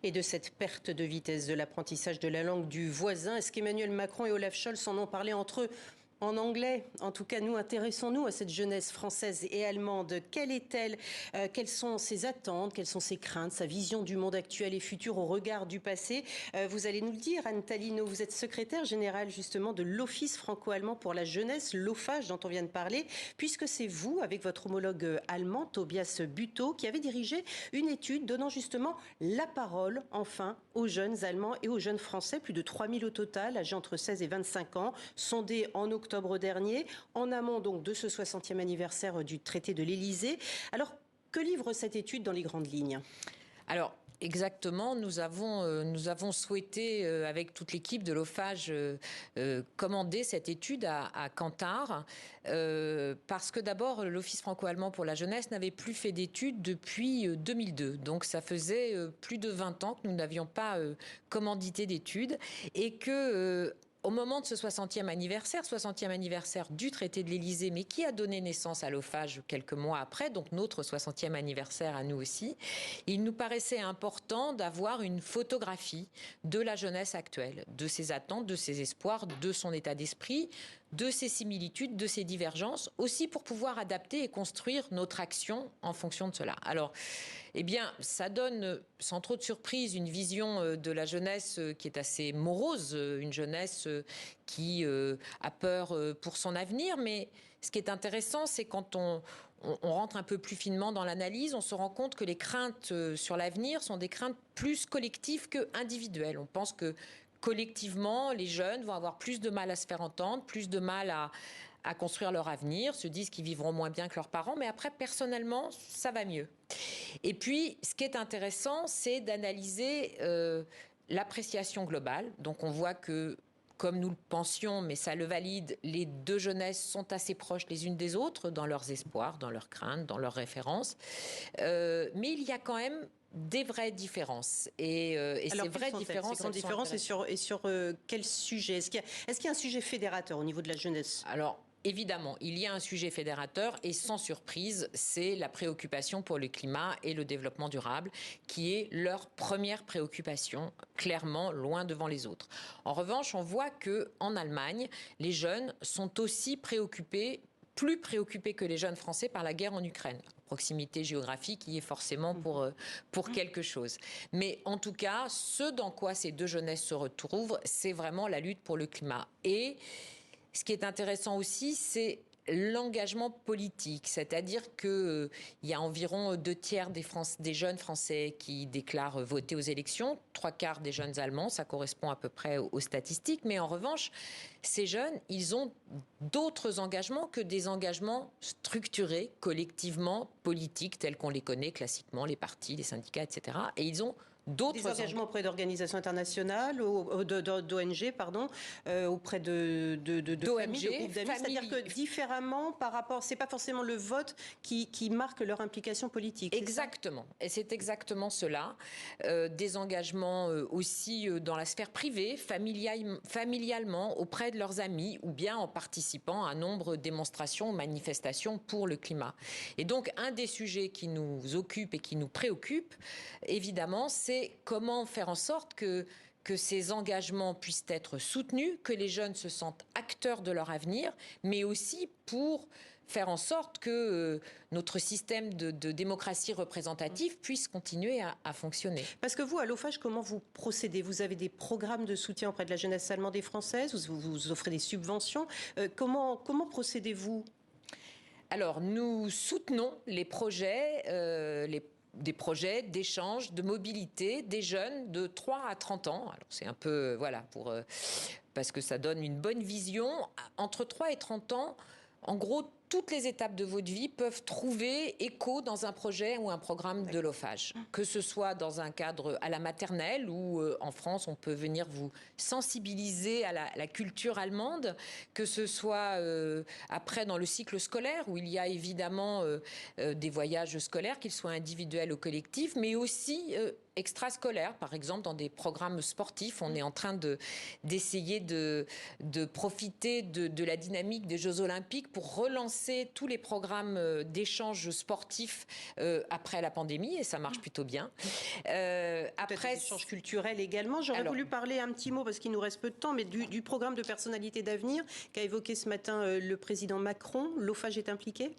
Et de cette perte de vitesse de l'apprentissage de la langue du voisin, est-ce qu'Emmanuel Macron et Olaf Scholz en ont parlé entre eux en anglais? En tout cas, nous, intéressons-nous à cette jeunesse française et allemande. Quelle est-elle? Quelles sont ses attentes? Quelles sont ses craintes? Sa vision du monde actuel et futur au regard du passé? Vous allez nous le dire, Anne Tallino, vous êtes secrétaire générale justement de l'Office franco-allemand pour la jeunesse, l'OFAGE dont on vient de parler, puisque c'est vous, avec votre homologue allemand, Tobias Bütow, qui avez dirigé une étude donnant justement la parole, enfin, aux jeunes Allemands et aux jeunes Français. Plus de 3000 au total, âgés entre 16 et 25 ans, sondés en octobre dernier, en amont donc de ce 60e anniversaire du traité de l'Élysée. Alors, que livre cette étude dans les grandes lignes? Alors, exactement, nous avons souhaité, avec toute l'équipe de l'OFAGE, commander cette étude à Kantar, parce que d'abord, l'Office franco-allemand pour la jeunesse n'avait plus fait d'études depuis 2002. Donc ça faisait plus de 20 ans que nous n'avions pas commandité d'études et que... au moment de ce 60e anniversaire du traité de l'Élysée, mais qui a donné naissance à l'OFAGE quelques mois après, donc notre 60e anniversaire à nous aussi, il nous paraissait important d'avoir une photographie de la jeunesse actuelle, de ses attentes, de ses espoirs, de son état d'esprit, de ses similitudes, de ses divergences, aussi pour pouvoir adapter et construire notre action en fonction de cela. Alors, eh bien, ça donne, sans trop de surprise, une vision de la jeunesse qui est assez morose, une jeunesse qui a peur pour son avenir. Mais ce qui est intéressant, c'est quand on rentre un peu plus finement dans l'analyse, on se rend compte que les craintes sur l'avenir sont des craintes plus collectives que individuelles. On pense que collectivement, les jeunes vont avoir plus de mal à se faire entendre, plus de mal à construire leur avenir, se disent qu'ils vivront moins bien que leurs parents, mais après, personnellement, ça va mieux. Et puis, ce qui est intéressant, c'est d'analyser l'appréciation globale. Donc, on voit que, comme nous le pensions, mais ça le valide, les deux jeunesses sont assez proches les unes des autres dans leurs espoirs, dans leurs craintes, dans leurs références. Mais il y a quand même des vraies différences. Alors, ces vraies différences... Ces grandes différences et sur quel sujet? Est-ce qu'il y a un sujet fédérateur au niveau de la jeunesse? Alors, évidemment, il y a un sujet fédérateur et sans surprise, c'est la préoccupation pour le climat et le développement durable qui est leur première préoccupation, clairement loin devant les autres. En revanche, on voit qu'en Allemagne, les jeunes sont aussi préoccupés, plus préoccupés que les jeunes Français par la guerre en Ukraine. Proximité géographique y est forcément pour quelque chose. Mais en tout cas, ce dans quoi ces deux jeunesses se retrouvent, c'est vraiment la lutte pour le climat. Et ce qui est intéressant aussi, c'est l'engagement politique, c'est-à-dire qu'il y a environ 2/3 des jeunes Français qui déclarent voter aux élections, 3/4 des jeunes Allemands, ça correspond à peu près aux statistiques, mais en revanche, ces jeunes, ils ont d'autres engagements que des engagements structurés, collectivement, politiques, tels qu'on les connaît classiquement, les partis, les syndicats, etc. Et ils ont d'autres engagements auprès d'organisations internationales, d'ONG, auprès d'ONG, de groupes d'amis. C'est-à-dire que différemment par rapport, c'est pas forcément le vote qui marque leur implication politique. Exactement. Et c'est exactement cela. Des engagements aussi dans la sphère privée, familialement, auprès de leurs amis, ou bien en participant à un nombre de démonstrations, manifestations pour le climat. Et donc, un des sujets qui nous occupe et qui nous préoccupe, évidemment, c'est comment faire en sorte que ces engagements puissent être soutenus, que les jeunes se sentent acteurs de leur avenir, mais aussi pour faire en sorte que notre système de démocratie représentative puisse continuer à fonctionner. Parce que vous, à l'OFAGE, comment vous procédez? Vous avez des programmes de soutien auprès de la jeunesse allemande et française, vous offrez des subventions. Comment procédez-vous? Alors, nous soutenons les projets, des projets d'échange, de mobilité des jeunes de 3 à 30 ans. Alors c'est un peu, voilà, parce que ça donne une bonne vision. Entre 3 et 30 ans, en gros, toutes les étapes de votre vie peuvent trouver écho dans un projet ou un programme de l'OFAGE. Que ce soit dans un cadre à la maternelle, où en France, on peut venir vous sensibiliser à la culture allemande, que ce soit après dans le cycle scolaire, où il y a évidemment des voyages scolaires, qu'ils soient individuels ou collectifs, mais aussi extrascolaires, par exemple dans des programmes sportifs. On est en train d'essayer de profiter de la dynamique des Jeux Olympiques pour relancer relancer tous les programmes d'échanges sportifs après la pandémie, et ça marche plutôt bien. Après, des échanges culturels également. J'aurais voulu parler un petit mot, parce qu'il nous reste peu de temps, mais du programme de personnalité d'avenir qu'a évoqué ce matin le président Macron. L'OFAGE est impliqué ?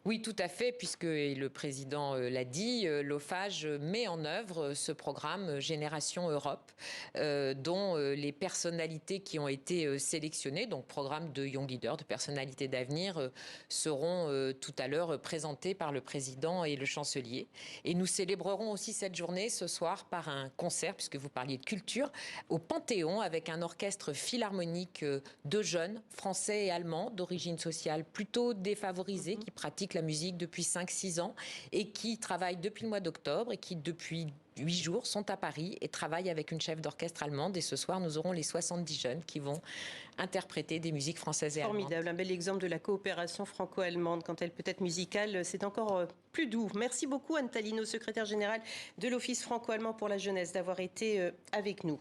Oui, tout à fait, puisque le président l'a dit, l'OFAGE met en œuvre ce programme Génération Europe, dont les personnalités qui ont été sélectionnées, donc programme de Young Leader, de personnalités d'avenir, seront tout à l'heure présentées par le président et le chancelier. Et nous célébrerons aussi cette journée ce soir par un concert, puisque vous parliez de culture, au Panthéon, avec un orchestre philharmonique de jeunes, français et allemands, d'origine sociale plutôt défavorisée, qui pratiquent la musique depuis 5-6 ans et qui travaillent depuis le mois d'octobre et qui, depuis 8 jours, sont à Paris et travaillent avec une chef d'orchestre allemande. Et ce soir, nous aurons les 70 jeunes qui vont interpréter des musiques françaises et allemandes. Formidable, un bel exemple de la coopération franco-allemande. Quand elle peut être musicale, c'est encore plus doux. Merci beaucoup, Anne Tallino, secrétaire générale de l'Office franco-allemand pour la jeunesse, d'avoir été avec nous.